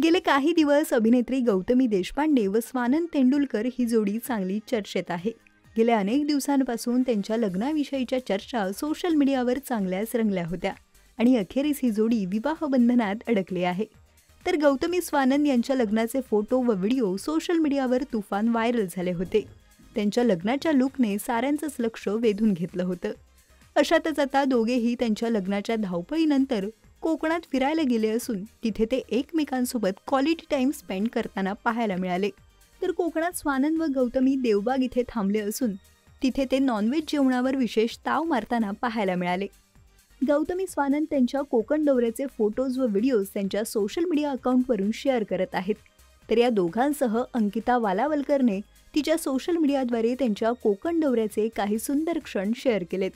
गेले काही दिवस अभिनेत्री गौतमी देशपांडे व स्वानंद तेंडुलकर ही जोडी चांगली चर्चेत आहे. गेल्या अनेक दिवसांपासून त्यांच्या लग्नाविषयीच्या चर्चा सोशल मीडियावर चांगल्याच रंगल्या होत्या आणि अखेरीस ही जोडी विवाहबंधनात अडकली आहे. तर गौतमी स्वानंद यांच्या लग्नाचे फोटो व व्हिडिओ सोशल मीडियावर तुफान व्हायरल झाले होते. त्यांच्या लग्नाच्या लुकने साऱ्यांचंच लक्ष वेधून घेतलं होतं. अशातच आता दोघेही त्यांच्या लग्नाच्या धावपळीनंतर कोकणात फिरायला गेले असून तिथे ते एकमेकांसोबत क्वालिटी टाइम स्पेंड करताना पाहायला मिळाले. तर कोकणात स्वानंद व गौतमी देवबाग इथे थांबले असून तिथे ते नॉनव्हेज जेवणावर विशेष ताव मारताना पाहायला मिळाले. गौतमी स्वानंद त्यांच्या कोकण दौऱ्याचे फोटोज व व्हिडिओज त्यांच्या सोशल मीडिया अकाउंटवरून शेअर करत आहेत. तर या दोघांसह अंकिता वालावलकरने तिच्या सोशल मीडियाद्वारे त्यांच्या कोकण दौऱ्याचे काही सुंदर क्षण शेअर केलेत.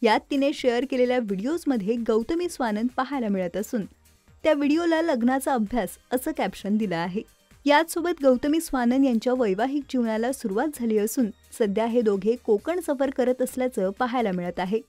यात तिने शेअर केलेल्या व्हिडिओजमध्ये गौतमी स्वानंद पाहायला मिळत असून त्या व्हिडिओला लग्नाचा अभ्यास असं कॅप्शन दिलं आहे. याचसोबत गौतमी स्वानंद यांच्या वैवाहिक जीवनाला सुरुवात झाली असून सध्या हे दोघे कोकण सफर करत असल्याचं पाहायला मिळत आहे.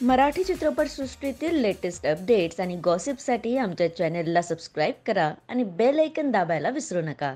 मराठी चित्रपटसृष्टीतील लेटेस्ट अपडेट्स आणि गॉसिपसाठी आमच्या चॅनेलला सबस्क्राईब करा आणि बेल आयकॉन दाबायला विसरू नका.